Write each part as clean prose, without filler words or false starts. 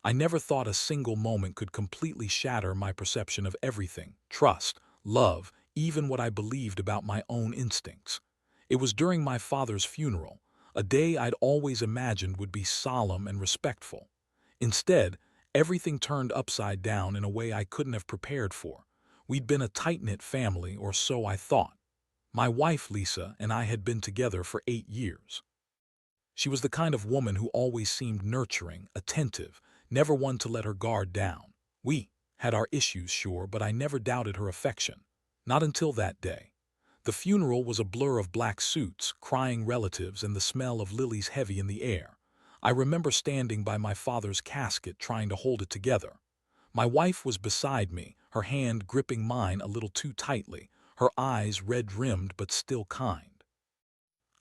I never thought a single moment could completely shatter my perception of everything: trust, love, even what I believed about my own instincts. It was during my father's funeral, a day I'd always imagined would be solemn and respectful. Instead, everything turned upside down in a way I couldn't have prepared for. We'd been a tight-knit family, or so I thought. My wife, Lisa, and I had been together for 8 years. She was the kind of woman who always seemed nurturing, attentive, never one to let her guard down. We had our issues, sure, but I never doubted her affection. Not until that day. The funeral was a blur of black suits, crying relatives, and the smell of lilies heavy in the air. I remember standing by my father's casket trying to hold it together. My wife was beside me, her hand gripping mine a little too tightly, her eyes red-rimmed but still kind.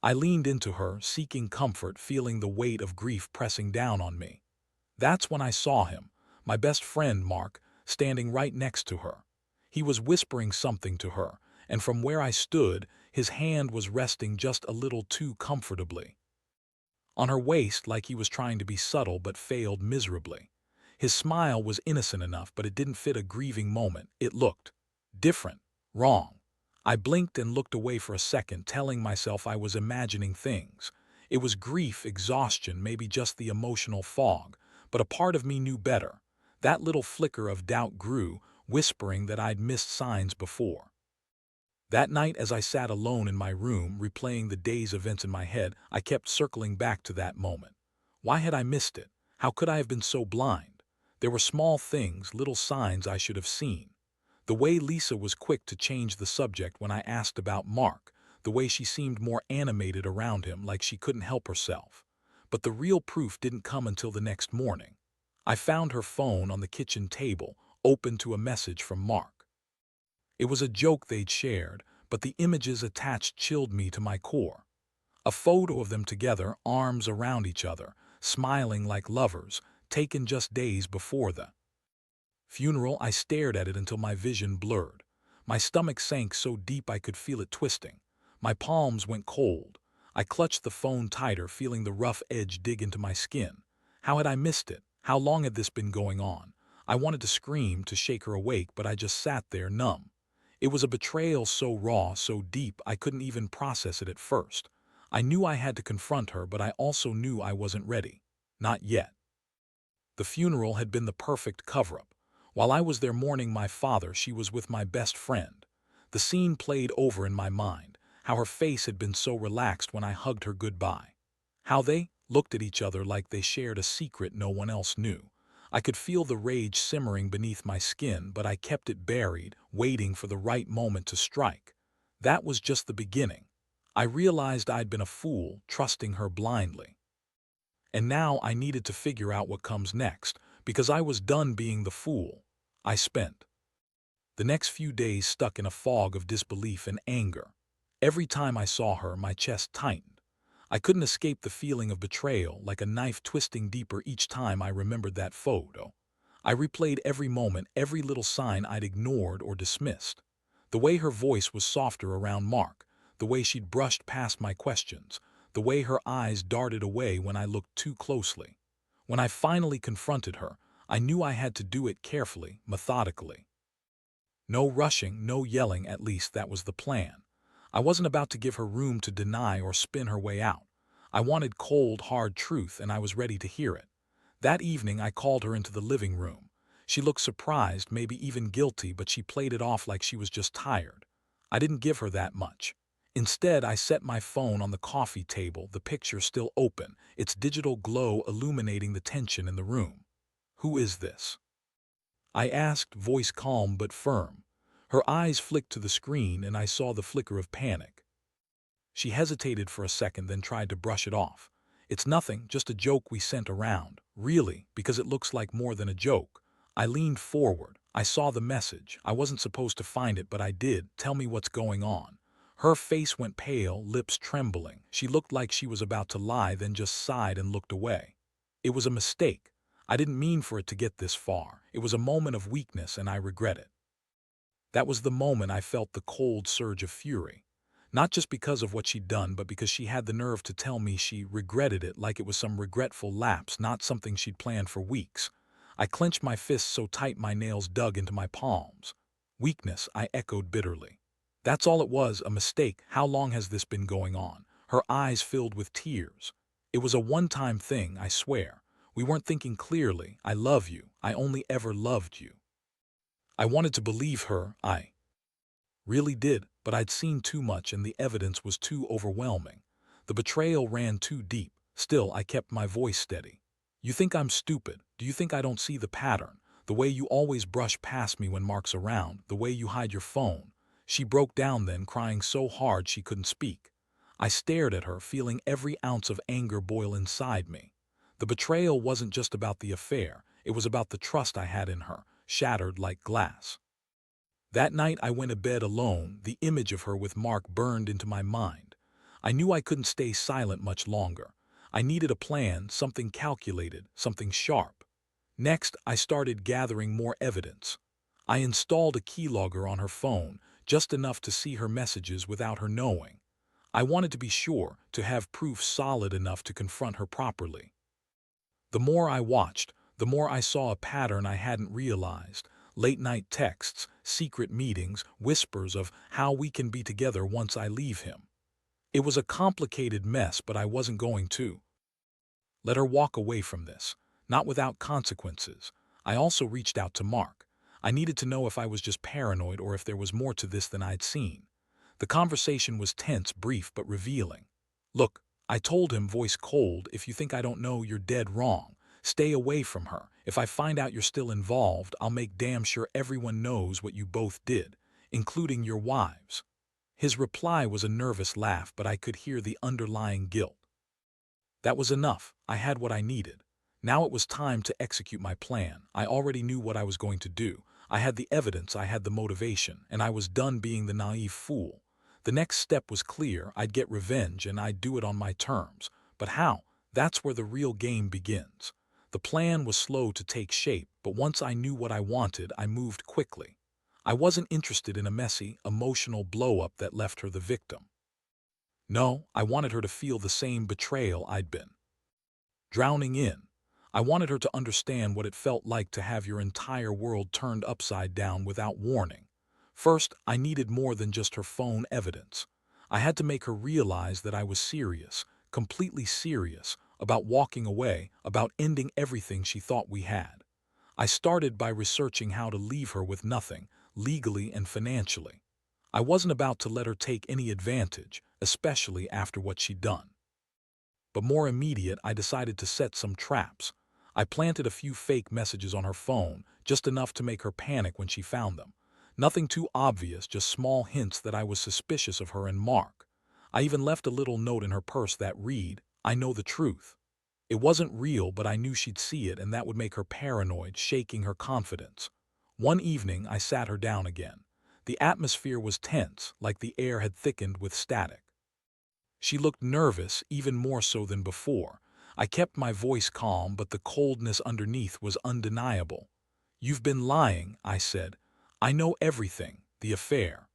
I leaned into her, seeking comfort, feeling the weight of grief pressing down on me. That's when I saw him, my best friend Mark, standing right next to her. He was whispering something to her, and from where I stood, his hand was resting just a little too comfortably on her waist, like he was trying to be subtle but failed miserably. His smile was innocent enough, but it didn't fit a grieving moment. It looked different, wrong. I blinked and looked away for a second, telling myself I was imagining things. It was grief, exhaustion, maybe just the emotional fog, but a part of me knew better. That little flicker of doubt grew, whispering that I'd missed signs before. That night, as I sat alone in my room, replaying the day's events in my head, I kept circling back to that moment. Why had I missed it? How could I have been so blind? There were small things, little signs I should have seen. The way Lisa was quick to change the subject when I asked about Mark, the way she seemed more animated around him, like she couldn't help herself. But the real proof didn't come until the next morning. I found her phone on the kitchen table, open to a message from Mark. It was a joke they'd shared, but the images attached chilled me to my core. A photo of them together, arms around each other, smiling like lovers, taken just days before the funeral. I stared at it until my vision blurred. My stomach sank so deep I could feel it twisting. My palms went cold. I clutched the phone tighter, feeling the rough edge dig into my skin. How had I missed it? How long had this been going on? I wanted to scream, to shake her awake, but I just sat there, numb. It was a betrayal so raw, so deep, I couldn't even process it at first. I knew I had to confront her, but I also knew I wasn't ready. Not yet. The funeral had been the perfect cover-up. While I was there mourning my father, she was with my best friend. The scene played over in my mind, how her face had been so relaxed when I hugged her goodbye. How they looked at each other like they shared a secret no one else knew. I could feel the rage simmering beneath my skin, but I kept it buried, waiting for the right moment to strike. That was just the beginning. I realized I'd been a fool, trusting her blindly. And now I needed to figure out what comes next, because I was done being the fool. I spent the next few days stuck in a fog of disbelief and anger. Every time I saw her, my chest tightened. I couldn't escape the feeling of betrayal, like a knife twisting deeper each time I remembered that photo. I replayed every moment, every little sign I'd ignored or dismissed. The way her voice was softer around Mark, the way she'd brushed past my questions, the way her eyes darted away when I looked too closely. When I finally confronted her, I knew I had to do it carefully, methodically. No rushing, no yelling, at least that was the plan. I wasn't about to give her room to deny or spin her way out. I wanted cold, hard truth, and I was ready to hear it. That evening I called her into the living room. She looked surprised, maybe even guilty, but she played it off like she was just tired. I didn't give her that much. Instead, I set my phone on the coffee table, the picture still open, its digital glow illuminating the tension in the room. "Who is this?" I asked, voice calm but firm. Her eyes flicked to the screen, and I saw the flicker of panic. She hesitated for a second, then tried to brush it off. "It's nothing, just a joke we sent around." "Really? Because it looks like more than a joke." I leaned forward. I saw the message. I wasn't supposed to find it, but I did. "Tell me what's going on." Her face went pale, lips trembling. She looked like she was about to lie, then just sighed and looked away. "It was a mistake. I didn't mean for it to get this far. It was a moment of weakness, and I regret it." That was the moment I felt the cold surge of fury. Not just because of what she'd done, but because she had the nerve to tell me she regretted it, like it was some regretful lapse, not something she'd planned for weeks. I clenched my fists so tight my nails dug into my palms. Weakness, I echoed bitterly. That's all it was, a mistake. How long has this been going on? Her eyes filled with tears. It was a one-time thing, I swear. We weren't thinking clearly. I love you. I only ever loved you. I wanted to believe her. I really did, but I'd seen too much and the evidence was too overwhelming. The betrayal ran too deep. Still, I kept my voice steady. You think I'm stupid? Do you think I don't see the pattern? The way you always brush past me when Mark's around, the way you hide your phone. She broke down then, crying so hard she couldn't speak. I stared at her, feeling every ounce of anger boil inside me. The betrayal wasn't just about the affair, it was about the trust I had in her, shattered like glass. That night I went to bed alone, the image of her with Mark burned into my mind. I knew I couldn't stay silent much longer. I needed a plan, something calculated, something sharp. Next, I started gathering more evidence. I installed a keylogger on her phone, just enough to see her messages without her knowing. I wanted to be sure, to have proof solid enough to confront her properly. The more I watched, the more I saw a pattern I hadn't realized. Late-night texts, secret meetings, whispers of how we can be together once I leave him. It was a complicated mess, but I wasn't going to let her walk away from this, not without consequences. I also reached out to Mark. I needed to know if I was just paranoid or if there was more to this than I'd seen. The conversation was tense, brief, but revealing. Look, I told him, voice cold, if you think I don't know, you're dead wrong. Stay away from her. If I find out you're still involved, I'll make damn sure everyone knows what you both did, including your wives. His reply was a nervous laugh, but I could hear the underlying guilt. That was enough. I had what I needed. Now it was time to execute my plan. I already knew what I was going to do. I had the evidence, I had the motivation, and I was done being the naive fool. The next step was clear. I'd get revenge, and I'd do it on my terms. But how? That's where the real game begins. The plan was slow to take shape, but once I knew what I wanted, I moved quickly. I wasn't interested in a messy, emotional blow-up that left her the victim. No, I wanted her to feel the same betrayal I'd been drowning in. I wanted her to understand what it felt like to have your entire world turned upside down without warning. First, I needed more than just her phone evidence. I had to make her realize that I was serious, completely serious, about walking away, about ending everything she thought we had. I started by researching how to leave her with nothing, legally and financially. I wasn't about to let her take any advantage, especially after what she'd done. But more immediate, I decided to set some traps. I planted a few fake messages on her phone, just enough to make her panic when she found them. Nothing too obvious, just small hints that I was suspicious of her and Mark. I even left a little note in her purse that read, "I know the truth." It wasn't real, but I knew she'd see it, and that would make her paranoid, shaking her confidence. One evening, I sat her down again. The atmosphere was tense, like the air had thickened with static. She looked nervous, even more so than before. I kept my voice calm, but the coldness underneath was undeniable. "You've been lying," I said. "I know everything, the affair,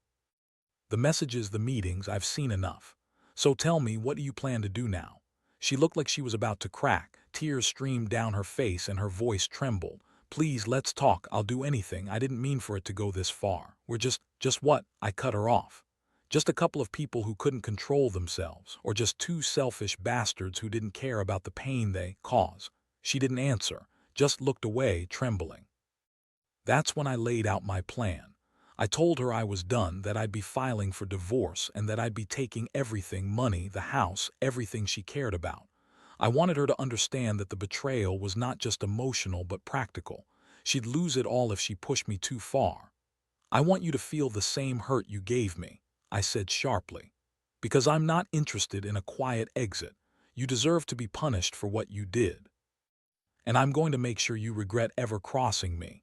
the messages, the meetings, I've seen enough. So tell me, what do you plan to do now?" She looked like she was about to crack. Tears streamed down her face and her voice trembled. "Please, let's talk. I'll do anything. I didn't mean for it to go this far. We're just what?" I cut her off. "Just a couple of people who couldn't control themselves, or just two selfish bastards who didn't care about the pain they cause." She didn't answer, just looked away, trembling. That's when I laid out my plan. I told her I was done, that I'd be filing for divorce, and that I'd be taking everything, money, the house, everything she cared about. I wanted her to understand that the betrayal was not just emotional but practical. She'd lose it all if she pushed me too far. "I want you to feel the same hurt you gave me," I said sharply. "Because I'm not interested in a quiet exit. You deserve to be punished for what you did. And I'm going to make sure you regret ever crossing me."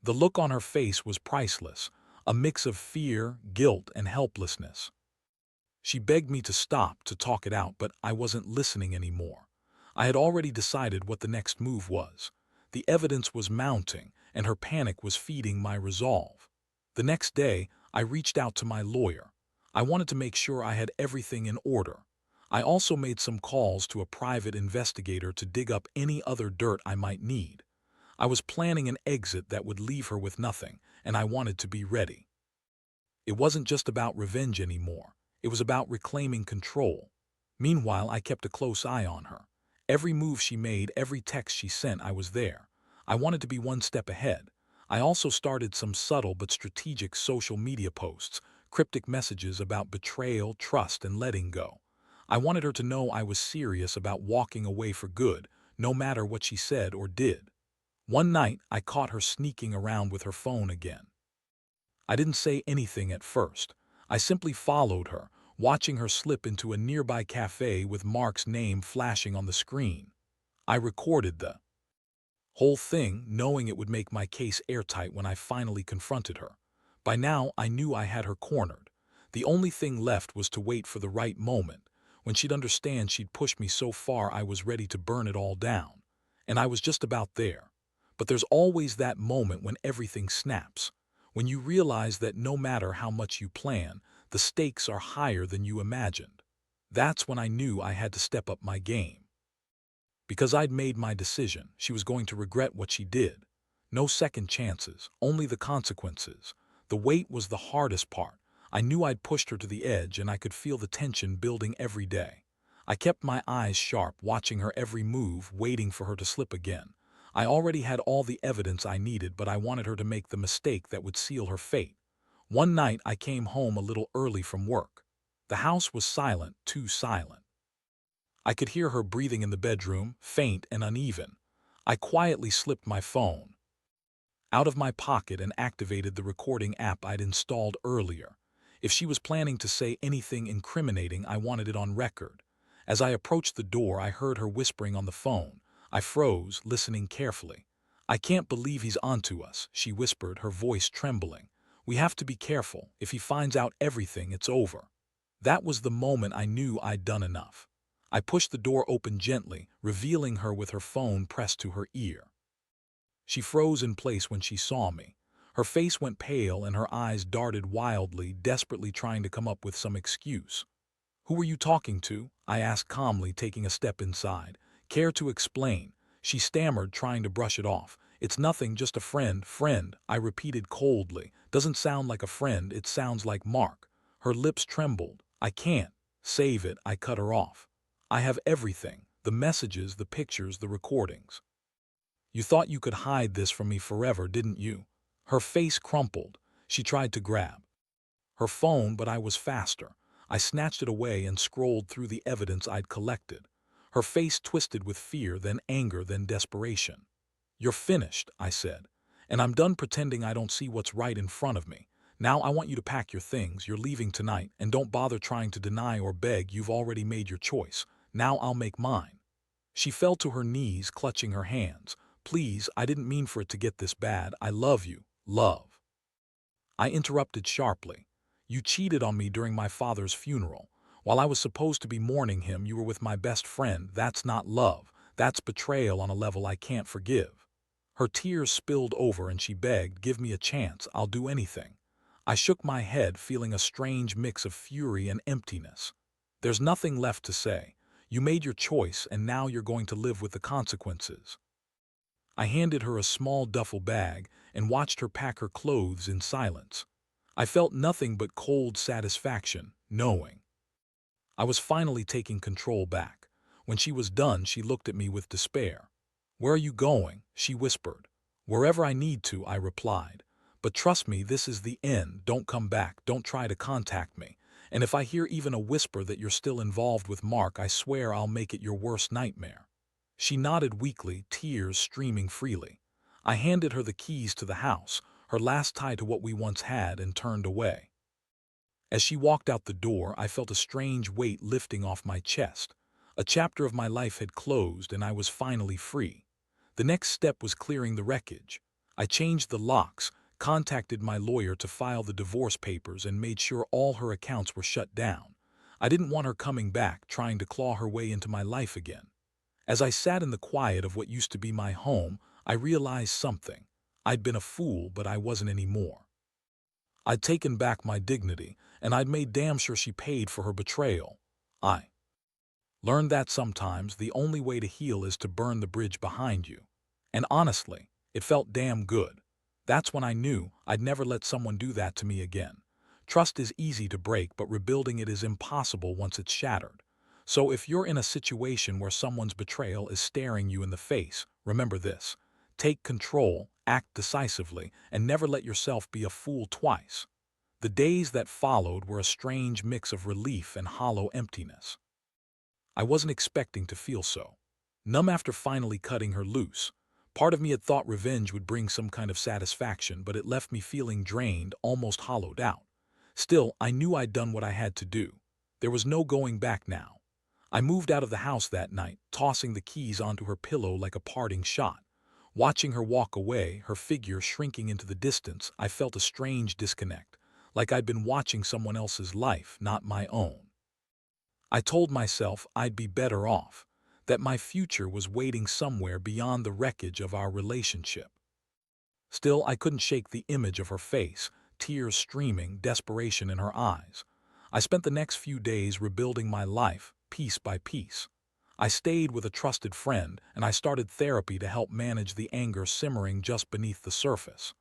The look on her face was priceless, a mix of fear, guilt, and helplessness. She begged me to stop, to talk it out, but I wasn't listening anymore. I had already decided what the next move was. The evidence was mounting, and her panic was feeding my resolve. The next day, I reached out to my lawyer. I wanted to make sure I had everything in order. I also made some calls to a private investigator to dig up any other dirt I might need. I was planning an exit that would leave her with nothing, and I wanted to be ready. It wasn't just about revenge anymore. It was about reclaiming control. Meanwhile, I kept a close eye on her. Every move she made, every text she sent, I was there. I wanted to be one step ahead. I also started some subtle but strategic social media posts, cryptic messages about betrayal, trust, and letting go. I wanted her to know I was serious about walking away for good, no matter what she said or did. One night, I caught her sneaking around with her phone again. I didn't say anything at first. I simply followed her, watching her slip into a nearby cafe with Mark's name flashing on the screen. I recorded the whole thing, knowing it would make my case airtight when I finally confronted her. By now, I knew I had her cornered. The only thing left was to wait for the right moment. When she'd understand she'd pushed me so far I was ready to burn it all down. And I was just about there. But there's always that moment when everything snaps. When you realize that no matter how much you plan, the stakes are higher than you imagined. That's when I knew I had to step up my game. Because I'd made my decision, she was going to regret what she did. No second chances, only the consequences. The wait was the hardest part. I knew I'd pushed her to the edge and I could feel the tension building every day. I kept my eyes sharp, watching her every move, waiting for her to slip again. I already had all the evidence I needed, but I wanted her to make the mistake that would seal her fate. One night I came home a little early from work. The house was silent, too silent. I could hear her breathing in the bedroom, faint and uneven. I quietly slipped my phone out of my pocket and activated the recording app I'd installed earlier. If she was planning to say anything incriminating, I wanted it on record. As I approached the door, I heard her whispering on the phone. I froze, listening carefully. "I can't believe he's onto us," she whispered, her voice trembling. "We have to be careful. If he finds out everything, it's over." That was the moment I knew I'd done enough. I pushed the door open gently, revealing her with her phone pressed to her ear. She froze in place when she saw me. Her face went pale and her eyes darted wildly, desperately trying to come up with some excuse. "Who were you talking to?" I asked calmly, taking a step inside. "Care to explain?" She stammered, trying to brush it off. "It's nothing, just a friend." "Friend," I repeated coldly. "Doesn't sound like a friend, it sounds like Mark." Her lips trembled. "I can't." "Save it," I cut her off. "I have everything. The messages, the pictures, the recordings." "You thought you could hide this from me forever, didn't you?" Her face crumpled. She tried to grab her phone, but I was faster. I snatched it away and scrolled through the evidence I'd collected. Her face twisted with fear, then anger, then desperation. "You're finished," I said, "and I'm done pretending I don't see what's right in front of me. Now I want you to pack your things. You're leaving tonight, and don't bother trying to deny or beg. You've already made your choice. Now I'll make mine." She fell to her knees, clutching her hands. "Please, I didn't mean for it to get this bad. I love you, love." I interrupted sharply. "You cheated on me during my father's funeral. While I was supposed to be mourning him, you were with my best friend. That's not love. That's betrayal on a level I can't forgive." Her tears spilled over and she begged, "Give me a chance. I'll do anything." I shook my head, feeling a strange mix of fury and emptiness. "There's nothing left to say. You made your choice, and now you're going to live with the consequences." I handed her a small duffel bag and watched her pack her clothes in silence. I felt nothing but cold satisfaction, knowing I was finally taking control back. When she was done, she looked at me with despair. "Where are you going?" she whispered. "Wherever I need to," I replied. "But trust me, this is the end. Don't come back. Don't try to contact me. And if I hear even a whisper that you're still involved with Mark, I swear I'll make it your worst nightmare." She nodded weakly, tears streaming freely. I handed her the keys to the house, her last tie to what we once had, and turned away. As she walked out the door, I felt a strange weight lifting off my chest. A chapter of my life had closed, and I was finally free. The next step was clearing the wreckage. I changed the locks, contacted my lawyer to file the divorce papers, and made sure all her accounts were shut down. I didn't want her coming back, trying to claw her way into my life again. As I sat in the quiet of what used to be my home, I realized something. I'd been a fool, but I wasn't anymore. I'd taken back my dignity, and I'd made damn sure she paid for her betrayal. I learned that sometimes the only way to heal is to burn the bridge behind you. And honestly, It felt damn good. That's when I knew I'd never let someone do that to me again. Trust is easy to break, but rebuilding it is impossible once it's shattered. So if you're in a situation where someone's betrayal is staring you in the face, remember this. Take control, act decisively, and never let yourself be a fool twice. The days that followed were a strange mix of relief and hollow emptiness. I wasn't expecting to feel so. Numb after finally cutting her loose. Part of me had thought revenge would bring some kind of satisfaction, but it left me feeling drained, almost hollowed out. Still, I knew I'd done what I had to do. There was no going back now. I moved out of the house that night, tossing the keys onto her pillow like a parting shot. Watching her walk away, her figure shrinking into the distance, I felt a strange disconnect, like I'd been watching someone else's life, not my own. I told myself I'd be better off, that my future was waiting somewhere beyond the wreckage of our relationship. Still, I couldn't shake the image of her face, tears streaming, desperation in her eyes. I spent the next few days rebuilding my life, piece by piece. I stayed with a trusted friend, and I started therapy to help manage the anger simmering just beneath the surface.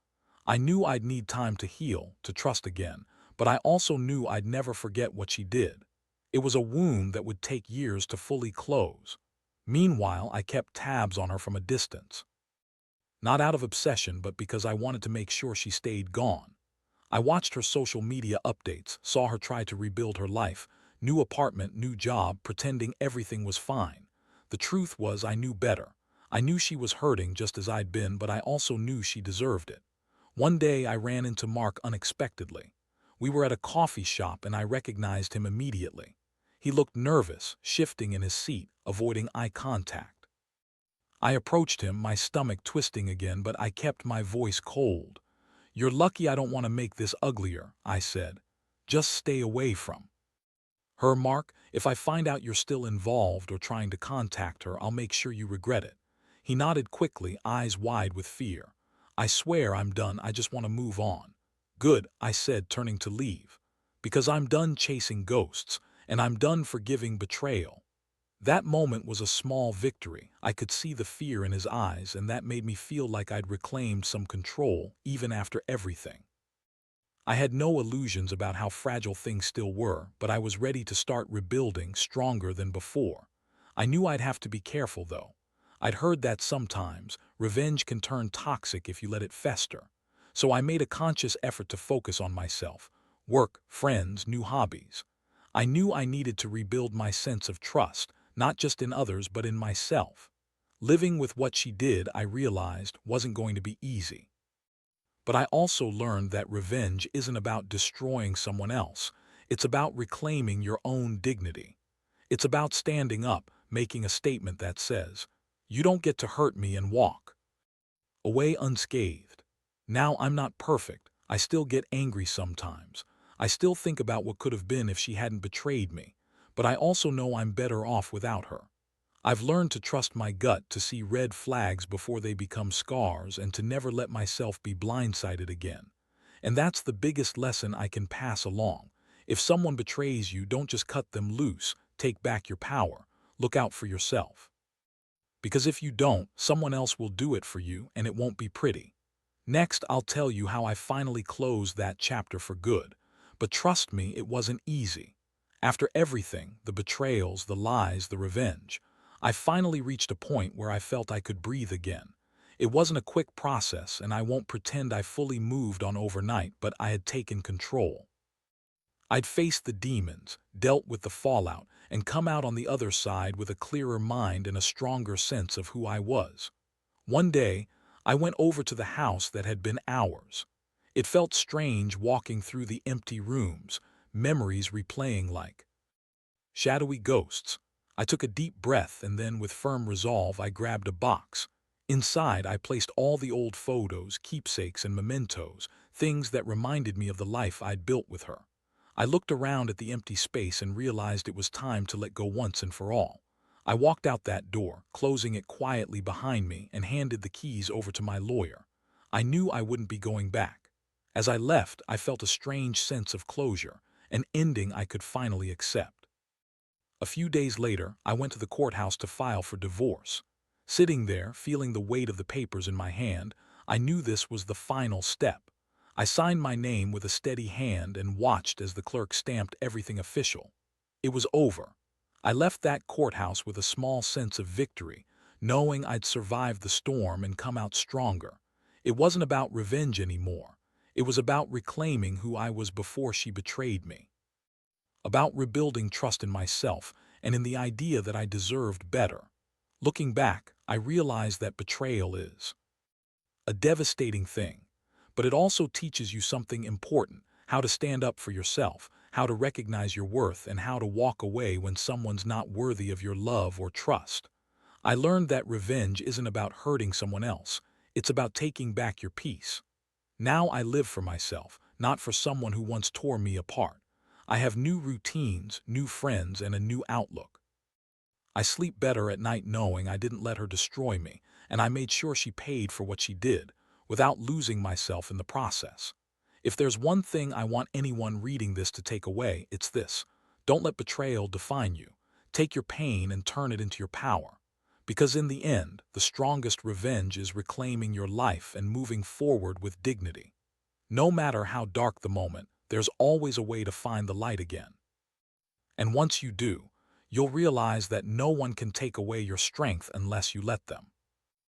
I knew I'd need time to heal, to trust again, but I also knew I'd never forget what she did. It was a wound that would take years to fully close. Meanwhile, I kept tabs on her from a distance. Not out of obsession, but because I wanted to make sure she stayed gone. I watched her social media updates, saw her try to rebuild her life, new apartment, new job, pretending everything was fine. The truth was I knew better. I knew she was hurting just as I'd been, but I also knew she deserved it. One day I ran into Mark unexpectedly. We were at a coffee shop and I recognized him immediately. He looked nervous, shifting in his seat, avoiding eye contact. I approached him, my stomach twisting again, but I kept my voice cold. "You're lucky I don't want to make this uglier," I said. "Just stay away from her, Mark. If I find out you're still involved or trying to contact her, I'll make sure you regret it." He nodded quickly, eyes wide with fear. "I swear I'm done. I just want to move on." "Good," I said, turning to leave. "Because I'm done chasing ghosts, and I'm done forgiving betrayal." That moment was a small victory. I could see the fear in his eyes, and that made me feel like I'd reclaimed some control, even after everything. I had no illusions about how fragile things still were, but I was ready to start rebuilding, stronger than before. I knew I'd have to be careful, though. I'd heard that sometimes revenge can turn toxic if you let it fester. So I made a conscious effort to focus on myself: work, friends, new hobbies. I knew I needed to rebuild my sense of trust, not just in others but in myself. Living with what she did, I realized, wasn't going to be easy. But I also learned that revenge isn't about destroying someone else. It's about reclaiming your own dignity. It's about standing up, making a statement that says, "You don't get to hurt me," and walk away unscathed. Now, I'm not perfect. I still get angry sometimes. I still think about what could have been if she hadn't betrayed me. But I also know I'm better off without her. I've learned to trust my gut, to see red flags before they become scars, and to never let myself be blindsided again. And that's the biggest lesson I can pass along. If someone betrays you, don't just cut them loose. Take back your power. Look out for yourself. Because if you don't, someone else will do it for you, and it won't be pretty. Next, I'll tell you how I finally closed that chapter for good. But trust me, it wasn't easy. After everything, the betrayals, the lies, the revenge, I finally reached a point where I felt I could breathe again. It wasn't a quick process, and I won't pretend I fully moved on overnight, but I had taken control. I'd faced the demons, dealt with the fallout, and come out on the other side with a clearer mind and a stronger sense of who I was. One day, I went over to the house that had been ours. It felt strange walking through the empty rooms, memories replaying like shadowy ghosts. I took a deep breath, and then, with firm resolve, I grabbed a box. Inside, I placed all the old photos, keepsakes, and mementos, things that reminded me of the life I'd built with her. I looked around at the empty space and realized it was time to let go once and for all. I walked out that door, closing it quietly behind me, and handed the keys over to my lawyer. I knew I wouldn't be going back. As I left, I felt a strange sense of closure, an ending I could finally accept. A few days later, I went to the courthouse to file for divorce. Sitting there, feeling the weight of the papers in my hand, I knew this was the final step. I signed my name with a steady hand and watched as the clerk stamped everything official. It was over. I left that courthouse with a small sense of victory, knowing I'd survived the storm and come out stronger. It wasn't about revenge anymore. It was about reclaiming who I was before she betrayed me. About rebuilding trust in myself and in the idea that I deserved better. Looking back, I realized that betrayal is a devastating thing, but it also teaches you something important: how to stand up for yourself, how to recognize your worth, and how to walk away when someone's not worthy of your love or trust. I learned that revenge isn't about hurting someone else. It's about taking back your peace. Now I live for myself, not for someone who once tore me apart. I have new routines, new friends, and a new outlook. I sleep better at night knowing I didn't let her destroy me, and I made sure she paid for what she did, without losing myself in the process. If there's one thing I want anyone reading this to take away, it's this: don't let betrayal define you. Take your pain and turn it into your power. Because in the end, the strongest revenge is reclaiming your life and moving forward with dignity. No matter how dark the moment, there's always a way to find the light again. And once you do, you'll realize that no one can take away your strength unless you let them.